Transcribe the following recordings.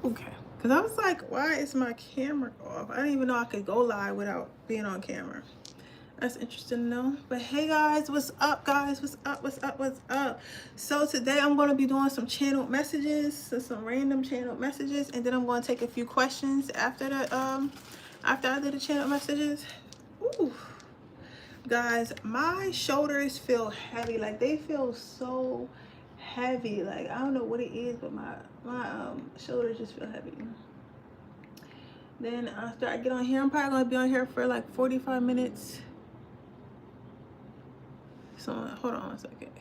Okay. Because I was like, why is my camera off? I didn't even know I could go live without being on camera. That's interesting to know. But hey guys, what's up guys? What's up? What's up? What's up? So today I'm going to be doing some channeled messages, so some random channeled messages, and then I'm going to take a few questions after the after I do the channeled messages. Ooh. Guys, my shoulders feel heavy. Like they feel so heavy. Like I don't know what it is, but my shoulders just feel heavy. Then after I get on here, I'm probably gonna be on here for like 45 minutes. So hold on a second.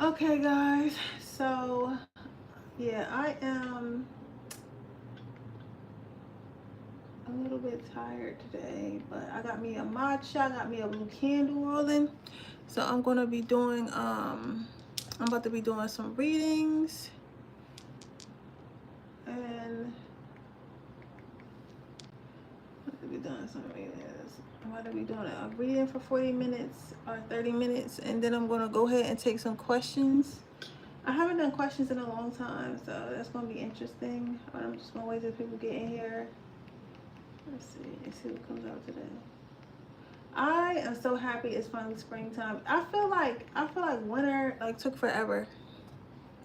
Okay guys, so yeah, I am a little bit tired today, but I got me a matcha, I got me a blue candle rolling. So I'm gonna be doing I'm about to be doing some readings, and I'm about to be doing a reading for 40 minutes or 30 minutes, and then I'm gonna go ahead and take some questions. I haven't done questions in a long time, so that's gonna be interesting. I'm just gonna wait till people get in here. Let's see what comes out today. I am so happy it's finally springtime. I feel like winter like took forever.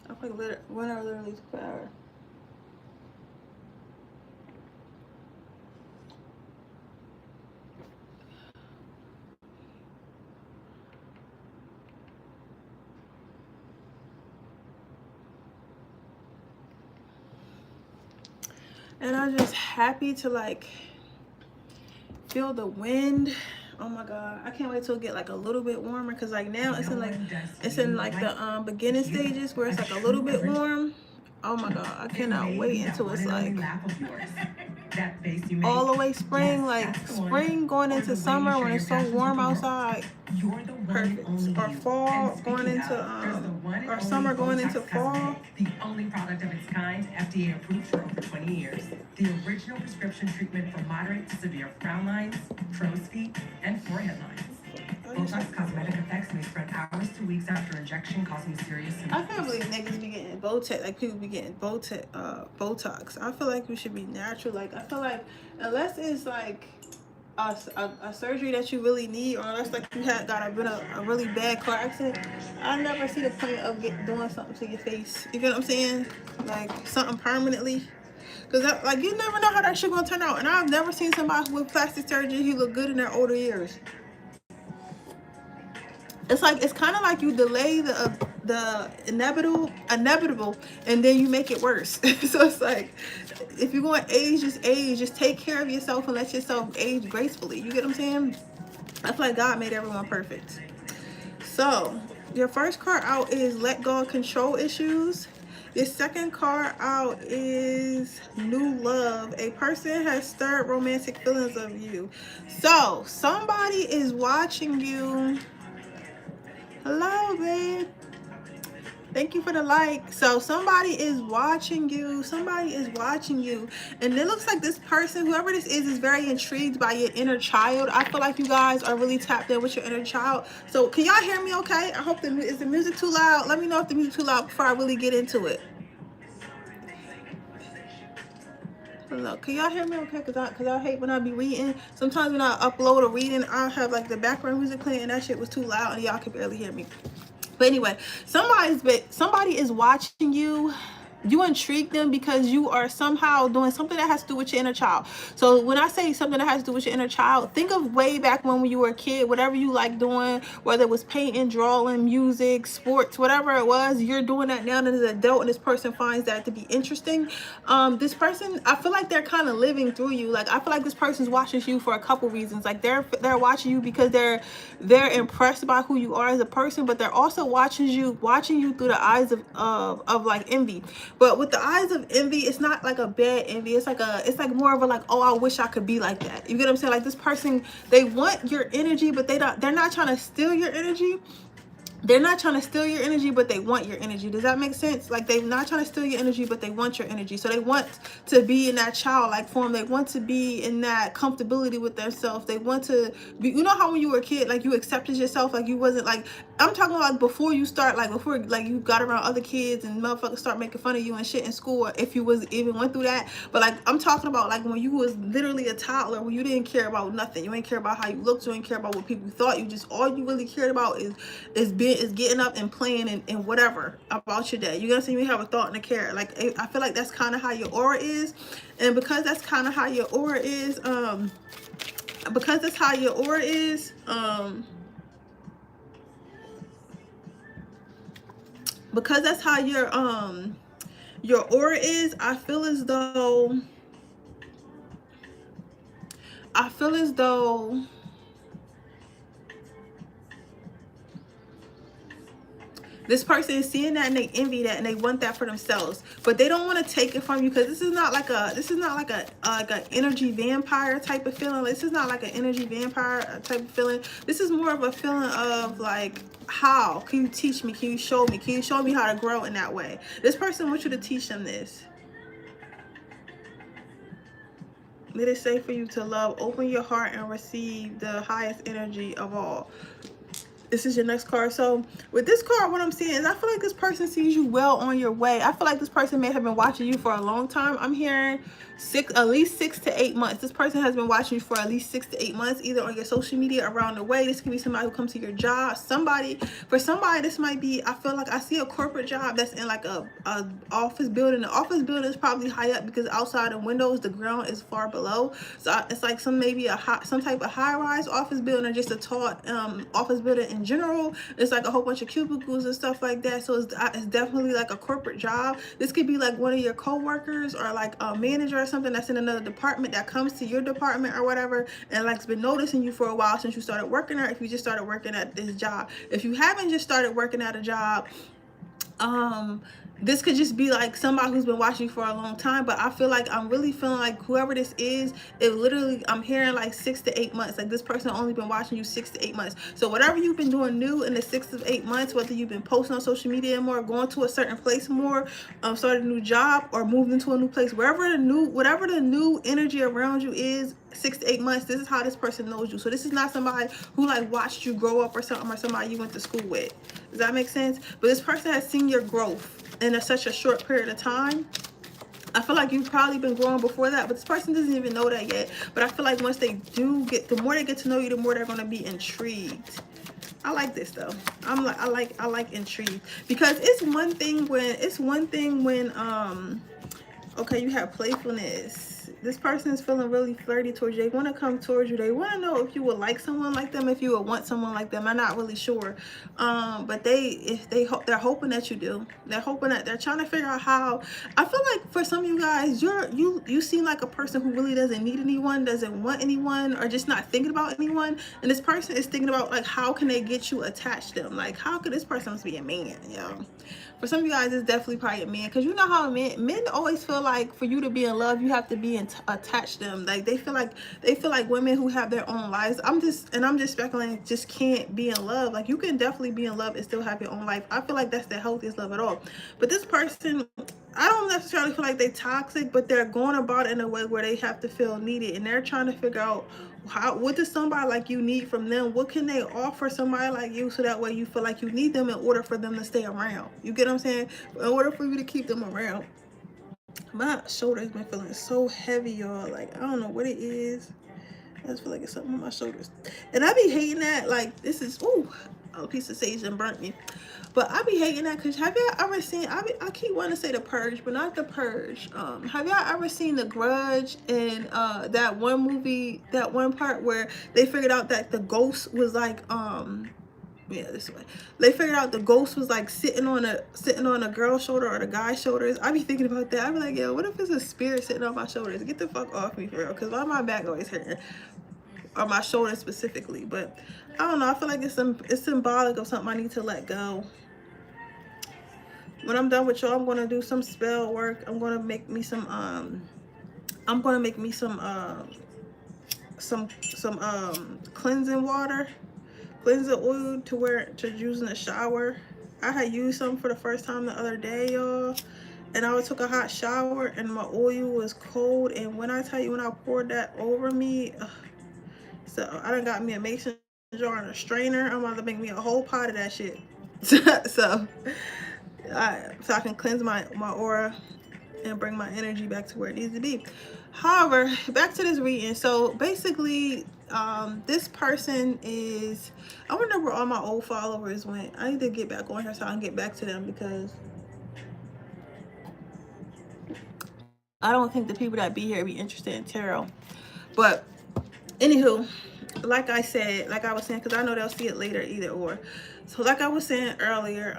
I feel like winter literally took forever. And I'm just happy to like feel the wind. Oh my god, I can't wait till it get like a little bit warmer, because like now it's in like the beginning stages where it's like a little bit warm. Oh my god, I cannot wait until it's like all the way spring, like spring going into summer when it's so warm outside. Perfect. Or fall going into or summer going into fall. The only product of its kind, FDA approved for over 20 years. The original prescription treatment for moderate to severe frown lines, crow's feet, and forehead lines. Botox cosmetic effects may spread hours to weeks after injection, causing serious symptoms. I can't believe niggas be getting Botox, like people be getting Botox. I feel like we should be natural. Like I feel like unless it's like a surgery that you really need, or unless like you had been a really bad car accident, I never see the point of doing something to your face. You get what I'm saying? Like something permanently. Cause like you never know how that shit gonna turn out. And I've never seen somebody with plastic surgery who look good in their older years. It's kind of like you delay the inevitable, and then you make it worse. So it's like if you're going to age, just take care of yourself and let yourself age gracefully. You get what I'm saying? I feel like God made everyone perfect. So your first card out is let go of control issues. Your second card out is new love. A person has stirred romantic feelings of you. So somebody is watching you. Hello, babe. Thank you for the like. So somebody is watching you. Somebody is watching you. And it looks like this person, whoever this is very intrigued by your inner child. I feel like you guys are really tapped in with your inner child. So can y'all hear me okay? I hope is the music too loud? Let me know if the music too loud before I really get into it. Hello, can y'all hear me okay? Cause I hate when I be reading. Sometimes when I upload a reading, I have like the background music playing, and that shit was too loud and y'all can barely hear me. But anyway, somebody is watching you. You intrigue them because you are somehow doing something that has to do with your inner child. So when I say something that has to do with your inner child, think of way back when you were a kid, whatever you like doing, whether it was painting, drawing, music, sports, whatever it was, you're doing that now as an adult, and this person finds that to be interesting. This person, I feel like they're kind of living through you. Like I feel like this person's watching you for a couple reasons. Like they're watching you because they're impressed by who you are as a person, but they're also watching you through the eyes of like envy. But with the eyes of envy, it's not like a bad envy. It's like more of a like, oh, I wish I could be like that. You get what I'm saying? Like this person, they want your energy, but they're not trying to steal your energy. they're not trying to steal your energy, but they want your energy. Does that make sense? Like, they're not trying to steal your energy, but they want your energy. So they want to be in that childlike form. They want to be in that comfortability with themselves. They want to be, you know how when you were a kid, like, you accepted yourself, like, you wasn't, like, I'm talking like before you start, like, before, like, you got around other kids and motherfuckers start making fun of you and shit in school, if you was even went through that. But, like, I'm talking about, like, when you was literally a toddler, when you didn't care about nothing. You ain't care about how you looked. You ain't care about what people thought. You just, all you really cared about is getting up and playing and whatever about your day. You gotta see me have a thought and a care. Like, I feel like that's kind of how your aura is. And because that's kind of how your aura is, because that's how your aura is, because that's how your aura is, I feel as though this person is seeing that and they envy that and they want that for themselves, but they don't want to take it from you, because this is not like a energy vampire type of feeling. This is not like an energy vampire type of feeling. This is more of a feeling of like, how can you teach me? Can you show me? Can you show me how to grow in that way? This person wants you to teach them this. Let it say for you to love, open your heart and receive the highest energy of all. This is your next card. So with this card, what I'm seeing is I feel like this person sees you well on your way. I feel like this person may have been watching you for a long time. I'm hearing at least 6 to 8 months. This person has been watching you for at least 6 to 8 months, either on your social media, around the way. This could be somebody who comes to your job. For somebody, this might be, I feel like I see a corporate job that's in like a office building. The office building is probably high up because outside the windows, the ground is far below. So it's like some type of high-rise office building, or just a tall office building in general. It's like a whole bunch of cubicles and stuff like that. So it's definitely like a corporate job. This could be like one of your co-workers or like a manager or something that's in another department that comes to your department or whatever, and like's been noticing you for a while since you started working there. If you just started working at this job, if you haven't just started working at a job, this could just be like somebody who's been watching for a long time. But I feel like I'm really feeling like whoever this is, it literally, I'm hearing like 6 to 8 months. Like this person only been watching you 6 to 8 months. So whatever you've been doing new in the 6 to 8 months, whether you've been posting on social media more, going to a certain place more, started a new job, or moved into a new place, whatever the new energy around you is, 6 to 8 months, this is how this person knows you. So this is not somebody who like watched you grow up or something, or somebody you went to school with. Does that make sense? But this person has seen your growth in such a short period of time. I feel like you've probably been growing before that, but this person doesn't even know that yet. But I feel like once they do the more they get to know you, the more they're going to be intrigued. I like this though. I like intrigue, because it's one thing when okay, you have playfulness. This person is feeling really flirty towards you. They want to come towards you. They want to know if you would like someone like them, if you would want someone like them. I'm not really sure. But they're hoping that you do. They're hoping that they're trying to figure out how. I feel like for some of you guys, you seem like a person who really doesn't need anyone, doesn't want anyone, or just not thinking about anyone. And this person is thinking about like, how can they get you attached to them? Like, how could this person be a man, yo? For some of you guys, it's definitely probably a man, because you know how men always feel like for you to be in love, you have to be attached to them. Like they feel like women who have their own lives. I'm just speculating, just can't be in love. Like you can definitely be in love and still have your own life. I feel like that's the healthiest love at all. But this person, I don't necessarily feel like they're toxic, but they're going about it in a way where they have to feel needed, and they're trying to figure out what does somebody like you need from them? What can they offer somebody like you, so that way you feel like you need them in order for them to stay around? You get what I'm saying? In order for you to keep them around. My shoulder's been feeling so heavy, y'all. Like, I don't know what it is. I just feel like it's something on my shoulders. And I be hating that. Like, this is, ooh, a piece of sage that burnt me. But I be hating that, because have y'all ever seen, I keep wanting to say The Purge, but not The Purge. Have y'all ever seen The Grudge, and that one movie, that one part where they figured out that the ghost was like, yeah, this way. They figured out the ghost was like sitting on a girl's shoulder or the guy's shoulders. I be thinking about that. I be like, yo, what if it's a spirit sitting on my shoulders? Get the fuck off me, for real, because why my back always hurting, or my shoulders specifically. But I don't know. I feel like it's symbolic of something I need to let go. When I'm done with y'all, I'm gonna do some spell work. I'm gonna make me some cleansing water, cleanser oil to use in the shower. I had used some for the first time the other day, y'all, and I took a hot shower and my oil was cold. And when I tell you, when I poured that over me, so I done got me a mason jar and a strainer. I'm about to make me a whole pot of that shit. so so I can cleanse my aura and bring my energy back to where it needs to be. However, back to this reading. So basically, this person is. I wonder where all my old followers went. I need to get back on here so I can get back to them, because I don't think the people that be here be interested in tarot. But anywho, like I was saying, because I know they'll see it later, either or. So like I was saying earlier,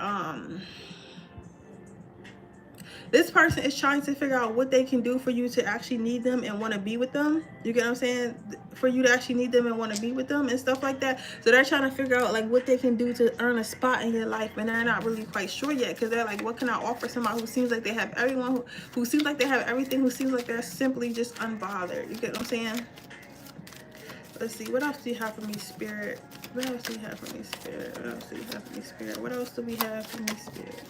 this person is trying to figure out what they can do for you to actually need them and want to be with them. You get what I'm saying? For you to actually need them and want to be with them and stuff like that. So they're trying to figure out like what they can do to earn a spot in your life, and they're not really quite sure yet, because they're like, what can I offer somebody who seems like they have everyone, who seems like they have everything, who seems like they're simply just unbothered. You get what I'm saying? Let's see, what else do you have for me, Spirit? What else do you have for me, Spirit? What else do you have for me, Spirit? What else do we have for me, Spirit?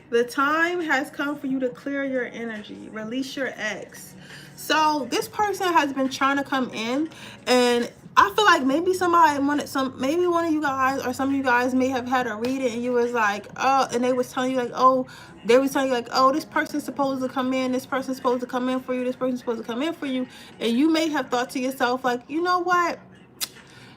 The time has come for you to clear your energy, release your ex. So this person has been trying to come in, and I feel like maybe somebody wanted maybe one of you guys or some of you guys may have had a reading, and you was like, oh, and they was telling you like, oh, they was telling you like, oh, this person's supposed to come in, this person's supposed to come in for you, this person's supposed to come in for you, and you may have thought to yourself like, you know what,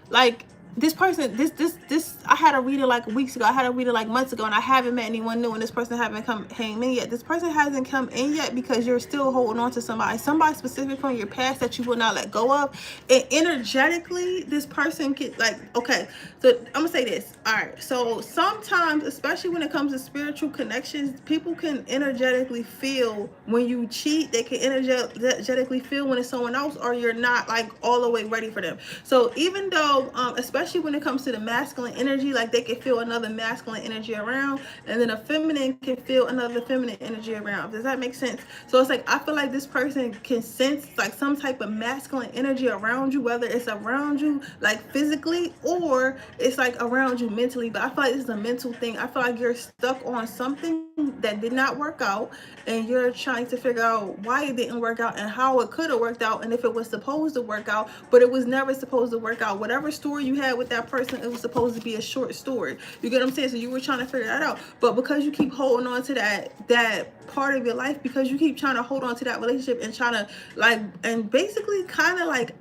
like, this person, this I had a reading like weeks ago, I had a reading like months ago, and I haven't met anyone new, and this person haven't came in yet. This person hasn't come in yet because you're still holding on to somebody specific from your past that you will not let go of. And energetically, this person can, like, okay, so I'm gonna say this. All right, so sometimes, especially when it comes to spiritual connections, people can energetically feel when you cheat. They can energetically feel when it's someone else, or you're not like all the way ready for them. So even though especially when it comes to the masculine energy, like they can feel another masculine energy around, and then a feminine can feel another feminine energy around. Does that make sense? So it's like, I feel like this person can sense like some type of masculine energy around you, whether it's around you like physically or it's like around you mentally. But I feel like this is a mental thing. I feel like you're stuck on something that did not work out, and you're trying to figure out why it didn't work out and how it could have worked out, and if it was supposed to work out, but it was never supposed to work out. Whatever story you had with that person, it was supposed to be a short story. You get what I'm saying? So you were trying to figure that out, but because you keep holding on to that part of your life, because you keep trying to hold on to that relationship and trying to like, and basically kind of like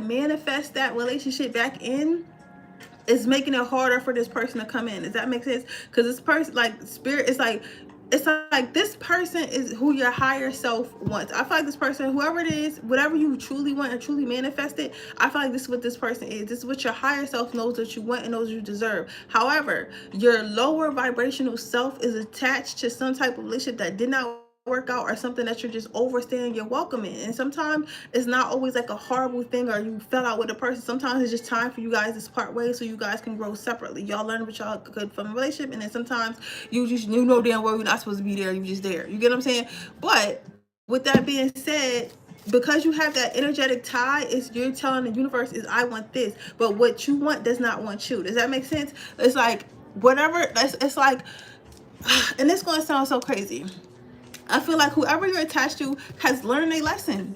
manifest that relationship back in, is making it harder for this person to come in. Does that make sense? Because this person, like, spirit, it's like this person is who your higher self wants. I feel like this person, whoever it is, whatever you truly want and truly manifest it, I feel like this is what this person is. This is what your higher self knows that you want and knows you deserve. However, your lower vibrational self is attached to some type of relationship that did not work out, or something that you're just overstaying your welcome in. And sometimes it's not always like a horrible thing or you fell out with a person. Sometimes it's just time for you guys to part ways so you guys can grow separately. Y'all learn what y'all could from a relationship, and then sometimes you know damn well you're not supposed to be there. You're just there. You get what I'm saying? But with that being said, because you have that energetic tie, is you're telling the universe is, I want this, but what you want does not want you. Does that make sense? It's like whatever. It's like, and it's gonna sound so crazy. I feel like whoever you're attached to has learned a lesson.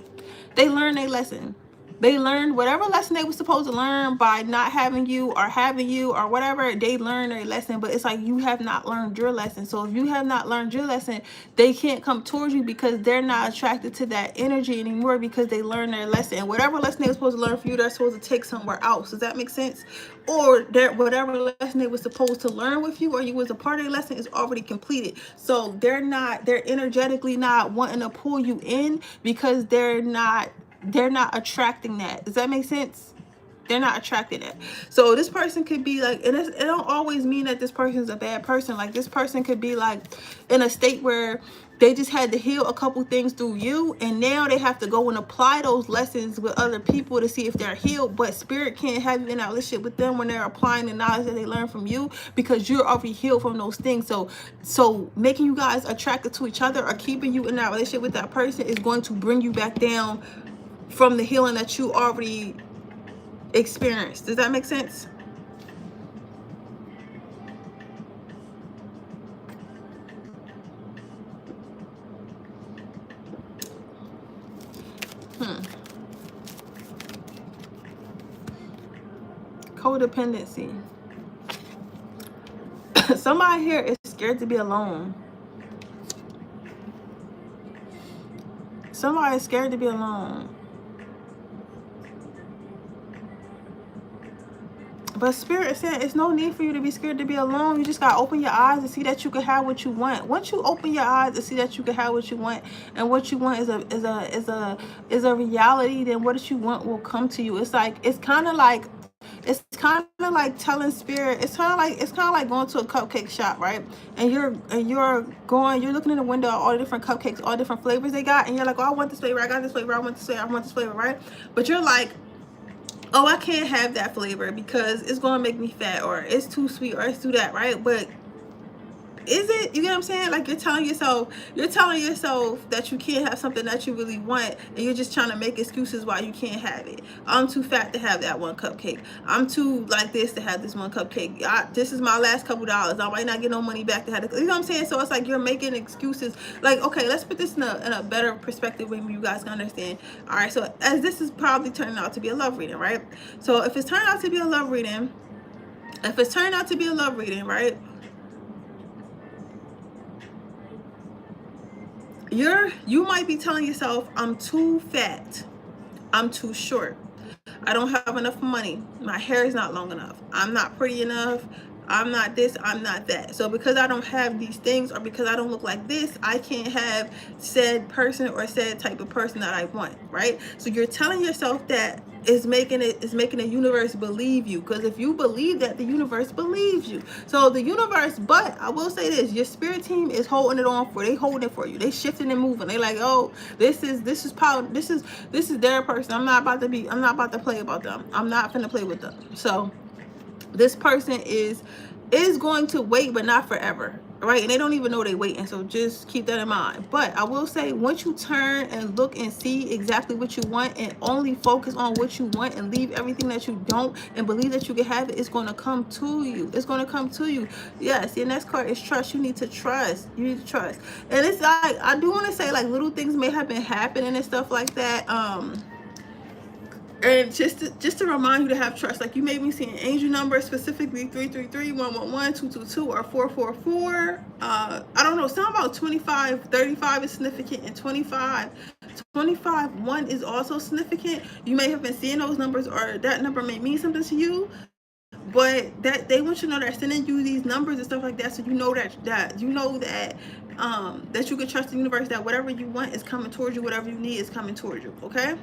They learned a lesson. They learned whatever lesson they were supposed to learn by not having you or having you or whatever. They learned a lesson, but it's like you have not learned your lesson. So if you have not learned your lesson, they can't come towards you because they're not attracted to that energy anymore, because they learned their lesson. And whatever lesson they were supposed to learn for you, they're supposed to take somewhere else. Does that make sense? Or whatever lesson they were supposed to learn with you, or you was a part of the lesson, is already completed. So they're energetically not wanting to pull you in because they're not attracting that. Does that make sense? They're not attracted at. So this person could be like, and it don't always mean that this person is a bad person. Like this person could be like in a state where they just had to heal a couple things through you, and now they have to go and apply those lessons with other people to see if they're healed. But spirit can't have you in that relationship with them when they're applying the knowledge that they learn from you, because you're already healed from those things. So making you guys attracted to each other or keeping you in that relationship with that person is going to bring you back down from the healing that you already experienced. Does that make sense? Codependency. Somebody here is scared to be alone. Somebody is scared to be alone. But spirit is saying it's no need for you to be scared to be alone. You just gotta open your eyes to see that you can have what you want. Once you open your eyes to see that you can have what you want, and what you want is a reality, then what you want will come to you. It's kind of like telling spirit. It's kind of like going to a cupcake shop, right? And you're looking in the window at all the different cupcakes, all different flavors they got, and you're like, oh, I want this flavor, I got this flavor, I want this flavor, I want this flavor, right? But you're like, oh, I can't have that flavor because it's going to make me fat, or it's too sweet, or it's too that, right? But is it? You get what I'm saying? Like you're telling yourself that you can't have something that you really want, and you're just trying to make excuses why you can't have it. I'm too fat to have that one cupcake. I'm too like this to have this one cupcake. This is my last couple dollars. I might not get no money back to have it. You know what I'm saying? So it's like you're making excuses. Like, okay, let's put this in a better perspective where you guys can understand. All right, so as this is probably turning out to be a love reading, right? So if it's turning out to be a love reading, right? You might be telling yourself, I'm too fat, I'm too short, I don't have enough money, my hair is not long enough, I'm not pretty enough, I'm not this, I'm not that. So because I don't have these things, or because I don't look like this, I can't have said person or said type of person that I want, right? So you're telling yourself that is making the universe believe you, because if you believe that, the universe believes you. So the universe, but I will say this, your spirit team is holding it on for, they holding it for you, they shifting and moving. They like, oh, this is power, this is their person. I'm not about to play about them. I'm not finna play with them. So this person is going to wait, but not forever, right? And they don't even know they're waiting, so just keep that in mind. But I will say, once you turn and look and see exactly what you want, and only focus on what you want, and leave everything that you don't, and believe that you can have it, it's going to come to you. It's going to come to you. Yes, your next card is trust. You need to trust. And it's like, I do want to say, like, little things may have been happening and stuff like that, and just to remind you to have trust. Like, you may be seeing angel numbers, specifically 333, 111, 222, or 444. I don't know, something about 25, 35 is significant, and 25, 1 is also significant. You may have been seeing those numbers, or that number may mean something to you. But that they want you to know they're sending you these numbers and stuff like that, so you know that you can trust the universe, that whatever you want is coming towards you, whatever you need is coming towards you. Okay.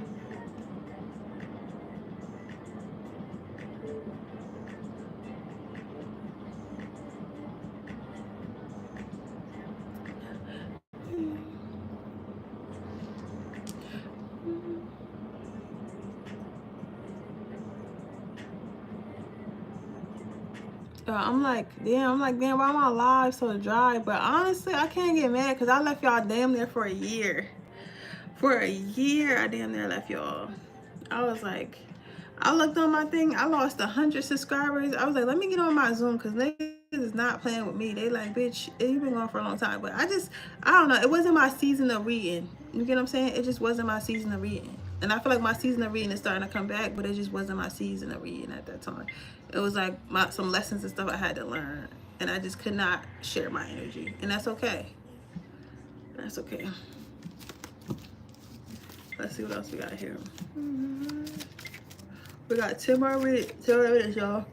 I'm like, damn, why am I alive so dry? But honestly, I can't get mad, because I left y'all damn near for a year. For a year, I damn near left y'all. I was like, I looked on my thing, I lost 100 subscribers. I was like, let me get on my Zoom, because niggas is not playing with me. They like, bitch, you've been going for a long time. But I don't know, it wasn't my season of reading. You get what I'm saying? It just wasn't my season of reading. And I feel like my season of reading is starting to come back, but it just wasn't my season of reading at that time. It was like some lessons and stuff I had to learn, and I just could not share my energy, and that's okay. That's okay. Let's see what else we got here. We got 10 more minutes, y'all.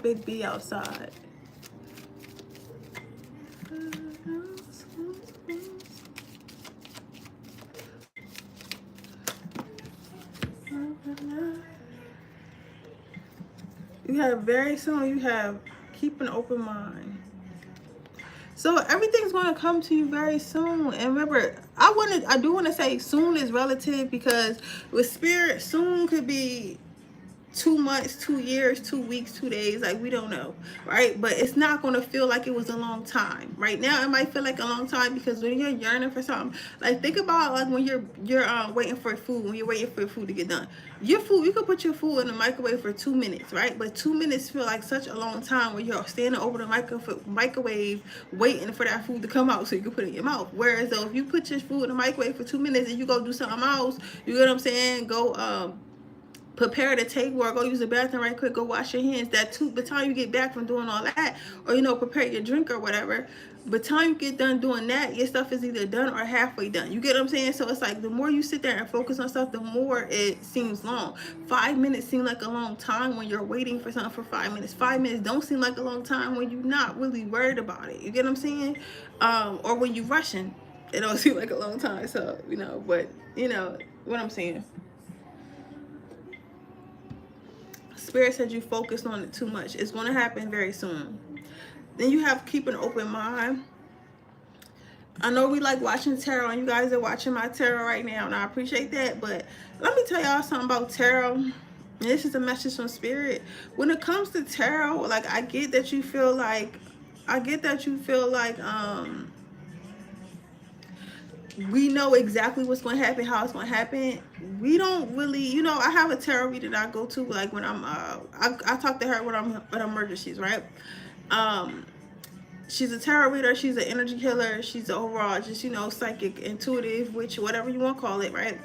big bee outside. You have very soon, you have keep an open mind. So everything's going to come to you very soon. And remember, I do want to say soon is relative, because with spirit, soon could be 2 months, 2 years, 2 weeks, 2 days, like we don't know, right? But it's not going to feel like it was a long time. Right now it might feel like a long time, because when you're yearning for something, like think about like when you're waiting for food, when you're waiting for your food to get done. Your food, you could put your food in the microwave for 2 minutes, right? But 2 minutes feel like such a long time when you're standing over the microwave waiting for that food to come out so you can put it in your mouth. Whereas though, if you put your food in the microwave for 2 minutes and you go do something else, you get what I'm saying, go prepare the table or go use the bathroom right quick, go wash your hands. That too, by the time you get back from doing all that, or prepare your drink or whatever, by the time you get done doing that, your stuff is either done or halfway done. You get what I'm saying? So it's like the more you sit there and focus on stuff, the more it seems long. 5 minutes seem like a long time when you're waiting for something for 5 minutes. 5 minutes don't seem like a long time when you're not really worried about it. You get what I'm saying? Or when you're rushing, it don't seem like a long time. So but what I'm saying. Spirit said you focused on it too much. It's going to happen very soon. Then you have keep an open mind. I know we like watching tarot, and you guys are watching my tarot right now, and I appreciate that. But let me tell y'all something about tarot. And this is a message from Spirit. When it comes to tarot, like I get that you feel like we know exactly what's going to happen, how it's going to happen. We don't really, I have a tarot reader that I go to, like when I'm, I talk to her when I'm at emergencies, right? She's a tarot reader, she's an energy healer, she's overall just, psychic, intuitive, which whatever you want to call it, right?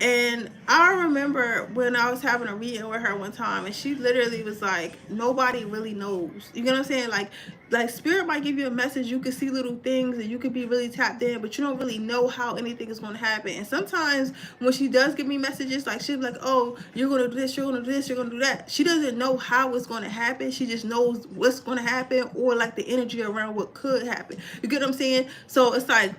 And I remember when I was having a reading with her one time, and she literally was like, nobody really knows. You know what I'm saying? Like Spirit might give you a message, you could see little things, and you could be really tapped in, but you don't really know how anything is going to happen. And sometimes when she does give me messages, like she'll be like, oh, you're going to do this, you're going to do this, you're going to do that. She doesn't know how it's going to happen. She just knows what's going to happen, or like the energy around what could happen. You get what I'm saying? So it's like,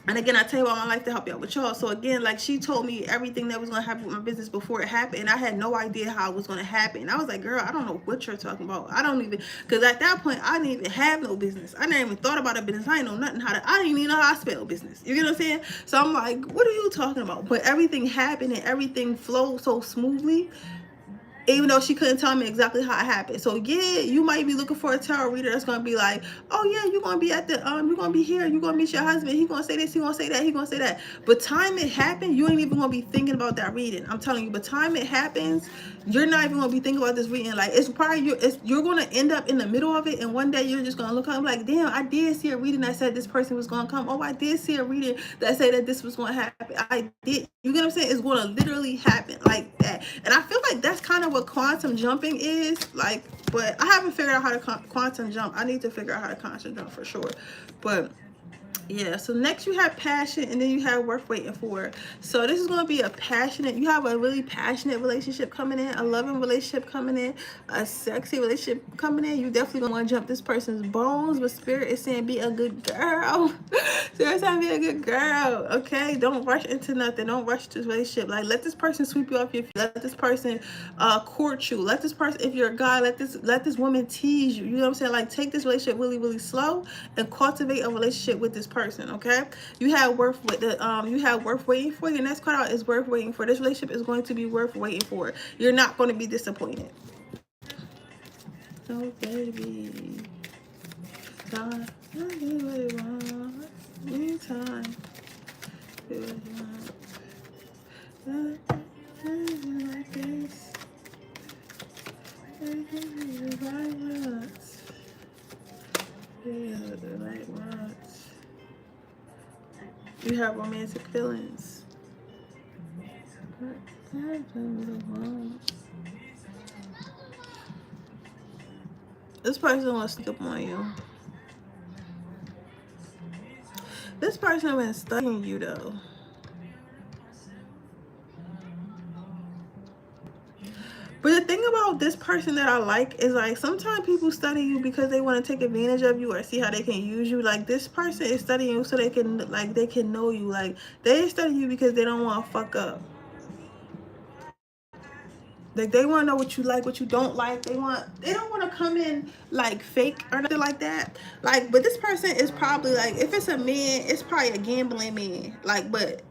and again, I tell you about my life to help you out with y'all. So again, like she told me everything that was going to happen with my business before it happened. And I had no idea how it was going to happen. And I was like, girl, I don't know what you're talking about. I don't even, because at that point, I didn't even have no business. I never even thought about a business. I didn't know nothing I didn't even know how to spell business. You get what I'm saying? So I'm like, what are you talking about? But everything happened and everything flowed so smoothly, even though she couldn't tell me exactly how it happened. So yeah, you might be looking for a tarot reader that's gonna be like, oh yeah, you're gonna be at the you're gonna be here, you're gonna meet your husband, he's gonna say this, he's gonna say that, he's gonna say that. But time it happened, you ain't even gonna be thinking about that reading. I'm telling you, but time it happens, you're not even gonna be thinking about this reading. Like it's probably you're gonna end up in the middle of it, and one day you're just gonna look up like, damn, I did see a reading that said this person was gonna come. Oh, I did see a reading that said that this was gonna happen. I did. You get what I'm saying? It's gonna literally happen like that. And I feel like that's kind of what quantum jumping is like. But I haven't figured out how to quantum jump. I need to figure out how to quantum jump for sure. But yeah, so next you have passion, and then you have worth waiting for. So this is going to be you have a really passionate relationship coming in, a loving relationship coming in, a sexy relationship coming in. You definitely going to want to jump this person's bones, but Spirit is saying be a good girl. Spirit saying be a good girl, okay? Don't rush into nothing. Don't rush this relationship. Like, let this person sweep you off your feet. Let this person court you. Let this person, if you're a guy, let this woman tease you. You know what I'm saying? Like, take this relationship really, really slow and cultivate a relationship with this person, okay? You have worth waiting for. Your next card out is worth waiting for. This relationship is going to be worth waiting for. You're not going to be disappointed. Oh baby, God, I do what you want. Anytime, do what you want. Like this. The right ones. Yeah, the right ones. You have romantic feelings. This person wants to sneak up on you. This person has been studying you though. But the thing about this person that I like is like sometimes people study you because they want to take advantage of you or see how they can use you. Like this person is studying you so they can know you. Like they study you because they don't want to fuck up. Like they want to know what you like, what you don't like. They don't want to come in like fake or nothing like that. Like, but this person is probably like, if it's a man, it's probably a gambling man. Like, but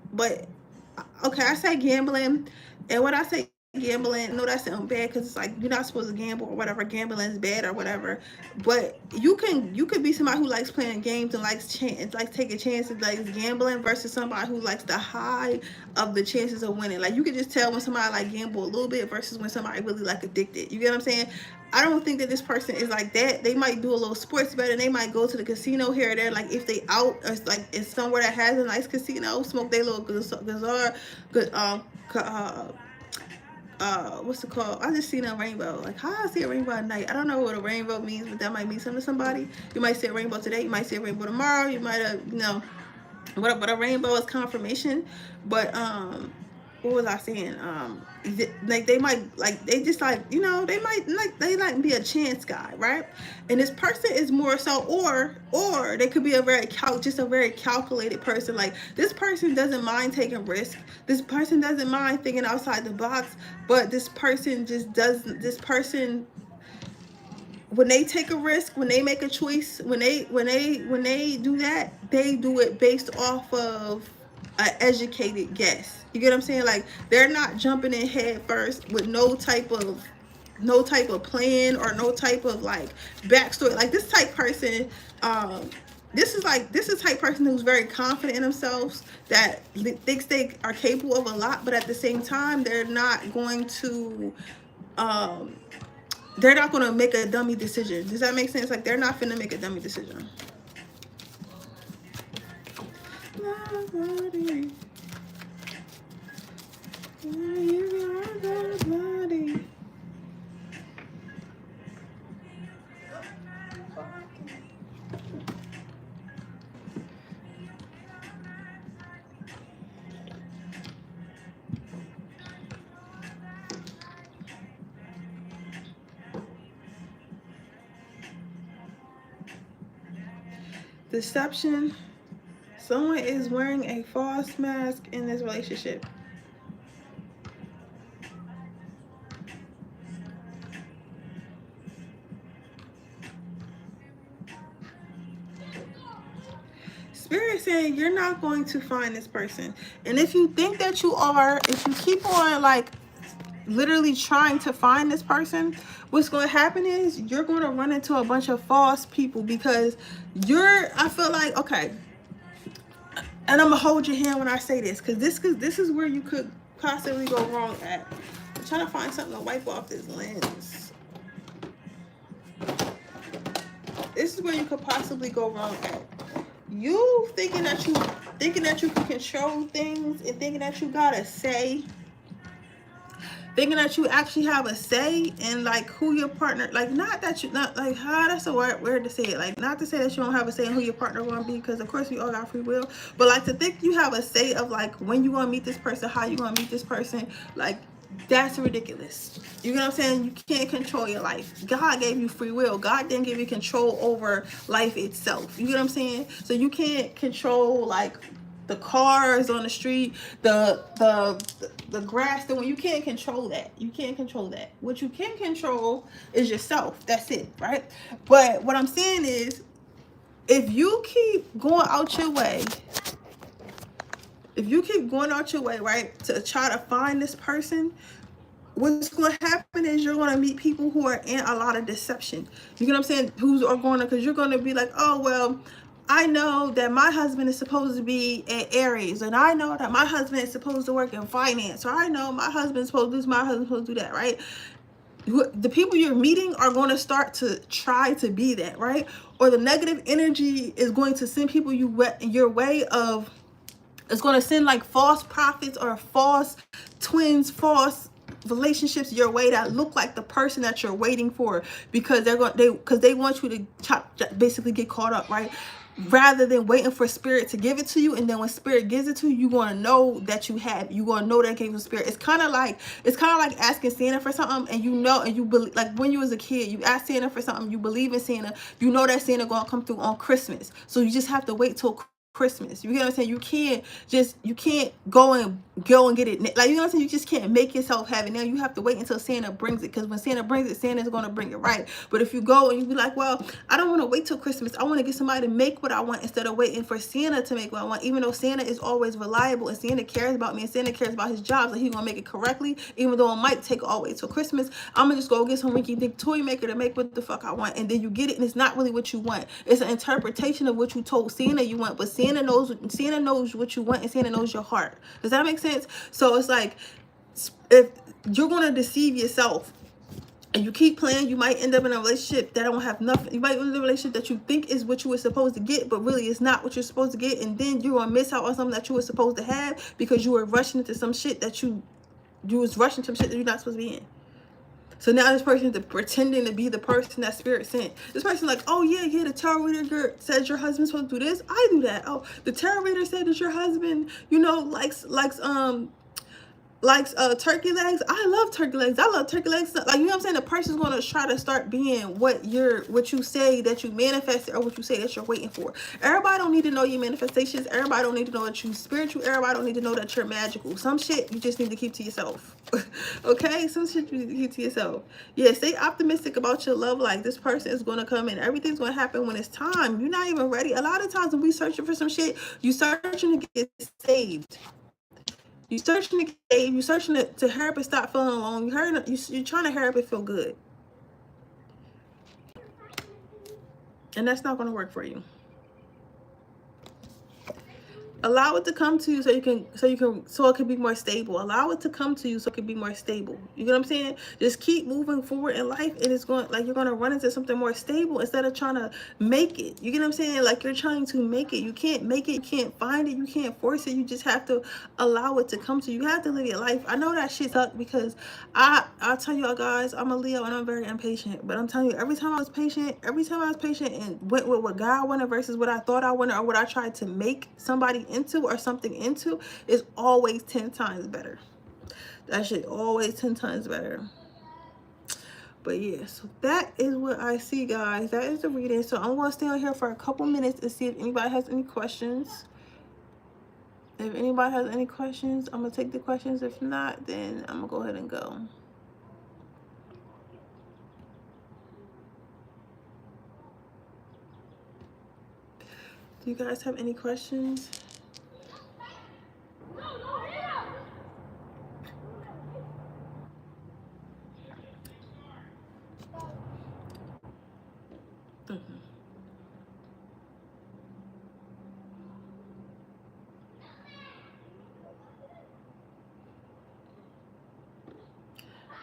okay, I say gambling, and when I say gambling, I know that sounds bad because it's like you're not supposed to gamble or whatever. Gambling is bad or whatever. But you could be somebody who likes playing games and likes taking chances, like gambling, versus somebody who likes the high of the chances of winning. Like you could just tell when somebody like gamble a little bit versus when somebody really like addicted. You get what I'm saying? I don't think that this person is like that. They might do a little sports betting. They might go to the casino here or there. Like if they out or like it's somewhere that has a nice casino, smoke their little guitar, good what's it called? I just seen a rainbow. Like how I see a rainbow at night. I don't know what a rainbow means, but that might mean something to somebody. You might see a rainbow today. You might see a rainbow tomorrow. You might have but a rainbow is confirmation. But what was I saying? Like they might like they just like they might like be a chance guy, right? And this person is more so, or they could be a very calculated person. Like this person doesn't mind taking risk. This person doesn't mind thinking outside the box, but this person just doesn't. This person, when they take a risk, when they make a choice, when they do that, they do it based off of an educated guess. You get what I'm saying? Like they're not jumping in head first with no type of plan or no type of like backstory. Like this type person, this is type person who's very confident in themselves, that thinks they are capable of a lot, but at the same time they're not going to make a dummy decision. Does that make sense? Like they're not finna make a dummy decision. Deception. Someone is wearing a false mask in this relationship. Spirit saying you're not going to find this person. And if you think that you are, if you keep on like literally trying to find this person, what's going to happen is you're going to run into a bunch of false people, because I feel like, okay, and I'm gonna hold your hand when I say this, because this is where you could possibly go wrong at. I'm trying to find something to wipe off this lens. This is where you could possibly go wrong at. You thinking that you can control things and thinking that you got a say, thinking that you actually have a say in like who your partner, like not like how, that's a word to say it, like not to say that you don't have a say in who your partner gonna be, because of course we all got free will, but like to think you have a say of like when you gonna meet this person, how you gonna meet this person, like that's ridiculous. You know what I'm saying? You can't control your life. God gave you free will. God didn't give you control over life itself. You know what I'm saying? So you can't control like the cars on the street, the grass, you can't control that. You can't control that. What you can control is yourself. That's it, right? But what I'm saying is, if you keep going out your way, right, to try to find this person, what's going to happen is you're going to meet people who are in a lot of deception. You know what I'm saying? Because you're going to be like, oh, well, I know that my husband is supposed to be at Aries, and I know that my husband is supposed to work in finance, or I know my husband's supposed to do this, my husband's supposed to do that, right? The people you're meeting are going to start to try to be that, right? Or the negative energy is going to send people your way of, it's going to send like false prophets or false twins, false relationships your way that look like the person that you're waiting for, because they want you to basically get caught up, right? rather than waiting for spirit to give it to you. And then when spirit gives it to you, you're going to know that you had, you're going to know that came from spirit. It's kind of like asking Santa for something, and you know, and you believe, like when you was a kid, you asked Santa for something, you believe in Santa, you know that Santa going to come through on Christmas. So you just have to wait till Christmas. You get what I'm saying? You can't go and get it. Like, you know what I'm saying? You just can't make yourself have it. Now you have to wait until Santa brings it, because when Santa brings it, Santa's going to bring it, right? But if you go and you be like, well, I don't want to wait till Christmas. I want to get somebody to make what I want instead of waiting for Santa to make what I want. Even though Santa is always reliable and Santa cares about me and Santa cares about his jobs, and he's going to make it correctly, even though it might take all the way till Christmas, I'm going to just go get some rinky dink toy maker to make what the fuck I want. And then you get it, and it's not really what you want. It's an interpretation of what you told Santa you want, but Santa knows what you want, and Santa knows your heart. Does that make sense? So it's like, if you're going to deceive yourself and you keep playing, you might end up in a relationship that don't have nothing. You might end up in a relationship that you think is what you were supposed to get, but really it's not what you're supposed to get. And then you're going to miss out on something that you were supposed to have because you were rushing into some shit that you was rushing some shit that you're not supposed to be in. So now this person is pretending to be the person that spirit sent. This person like, oh yeah, the tarot reader says your husband's supposed to do this. I do that. Oh, the tarot reader said that your husband, likes turkey legs. I love turkey legs. I love turkey legs. Like, you know what I'm saying? The person's gonna try to start being what you say that you manifested, or what you say that you're waiting for. Everybody don't need to know your manifestations. Everybody don't need to know that you're spiritual. Everybody don't need to know that you're magical. Some shit you just need to keep to yourself. Okay? Some shit you need to keep to yourself. Yeah, stay optimistic about your love life. This person is gonna come in. Everything's gonna happen when it's time. You're not even ready. A lot of times when we searching for some shit, you searching to get saved. You searching to get saved. You searching to hurry up and stop feeling alone. You're trying to hurry up and feel good, and that's not going to work for you. Allow it to come to you so it can be more stable. Allow it to come to you so it can be more stable. You get what I'm saying? Just keep moving forward in life, and it's going, like, you're going to run into something more stable instead of trying to make it. You get what I'm saying? Like, you're trying to make it. You can't make it. You can't find it. You can't force it. You just have to allow it to come to you. You have to live your life. I know that shit sucks because I'll tell y'all guys, I'm a Leo and I'm very impatient. But I'm telling you, every time I was patient and went with what God wanted versus what I thought I wanted or what I tried to make somebody into or something into, is always 10 times better. That shit always 10 times better. But yeah, so that is what I see, guys. That is the reading. So I'm going to stay on here for a couple minutes and see if anybody has any questions. If anybody has any questions, I'm going to take the questions. If not, then I'm going to go ahead and go. Do you guys have any questions?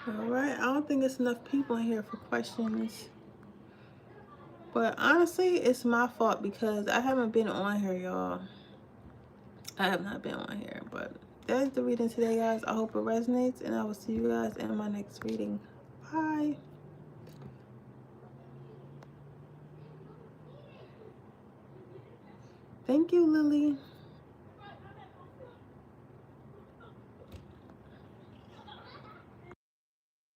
All right, I don't think there's enough people in here for questions. But honestly, it's my fault because I haven't been on here, y'all. I have not been on here, but that's the reading today, guys. I hope it resonates, and I will see you guys in my next reading. Bye. Thank you, Lily.